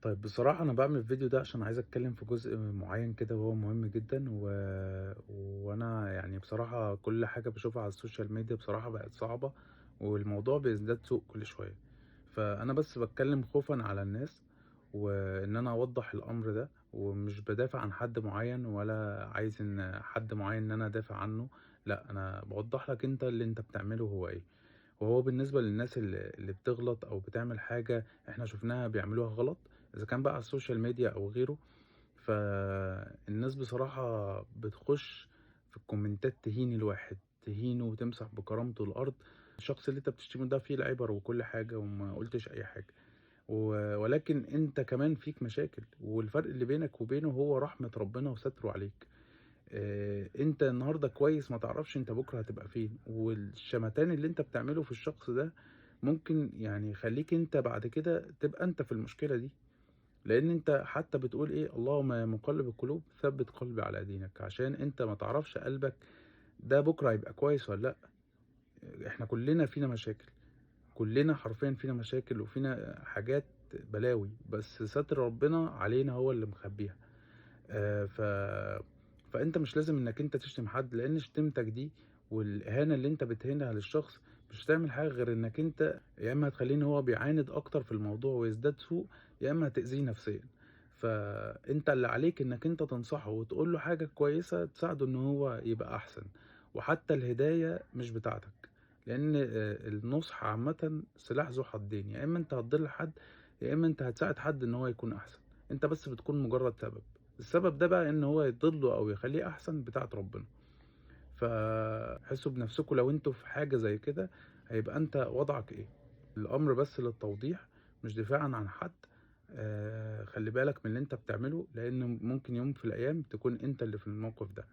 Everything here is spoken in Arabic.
طيب بصراحة أنا باعمل الفيديو ده عشان عايز أتكلم في جزء معين كده وهو مهم جدًا، وأنا يعني بصراحة كل حاجة باشوفها على السوشيال ميديا بصراحة بقت صعبة، والموضوع بيزداد سوء كل شوية. فأنا بس باتكلم خوفًا على الناس، وإن أنا أوضّح الأمر ده، ومش بادافع عن حد معين ولا عايز إن حد معين إن أنا أدافع عنه، لأ أنا باوضّح لك أنت اللي أنت بتعمله هو إيه. وهو بالنسبة للناس اللي بتغلط أو بتعمل حاجة إحنا شُفناها بيعملوها غلط، إذا كان بقى على السوشيال ميديا أو غيره، فالناس بصراحة بتخش في الكومنتات تهين الواحد، تهينه وتمسح بكرامته الأرض. الشخص اللي أنت بتشتمه ده فيه العِبَر وكل حاجة وما قُلتش أي حاجة، ولكن أنت كمان فيك مشاكل، والفرق اللي بينك وبينه هو رحمة ربنا وستره عليك. أنت النهارده كويس ما تعرفش أنت بُكرة هتبقى فين، والشماتان اللي أنت بتعمله في الشخص ده ممكن يعني يخلّيك أنت بعد كده تبقى أنت في المشكلة دي، لإن أنت حتى بتقول إيه، اللهم يا مقلب القلوب ثبِّت قلبي على دينك، عشان أنت ما تعرفش قلبك ده بُكرة هيبقى كويس والّا لأ. إحنا كلّنا فينا مشاكل، كلّنا حرفيًا فينا مشاكل وفينا حاجات بلاوي، بس ستر ربنا علينا هو اللي مخبّيها. آآ ف فأنت مش لازم إنّك أنت تشتم حد، لإن شتيمتك دي والإهانة اللي أنت بتهينها للشخص مش هتعمل حاجة غير إنّك أنت يا إمّا هتخلّيه إن هو بيعاند أكتر في الموضوع ويزداد سوء، يا إمّا هتأذيه نفسيًا. فأنت اللي عليك إنّك أنت تنصحه وتقول له حاجة كويسة تساعده إن هو يبقى أحسن، وحتى الهداية مش بتاعتك، لإن النُصح عامةً سلاح ذو حدين، يا إمّا أنت هتضِر حد، يا إمّا أنت هتساعد حد إن هو يكون أحسن، أنت بس بتكون مجرّد سبب. السبب ده بقى إن هو يضلّه أو يخلّيه أحسن بتاعة ربنا. فحسّوا بنفسكم لو أنتم في حاجة زي كده، هيبقى أنت وضعك إيه. الأمر بس للتوضيح مش دفاعًا عن حد. خلّي بالك من اللي أنت بتعمله، لإن ممكن يوم في الأيام تكون أنت اللي في الموقف ده.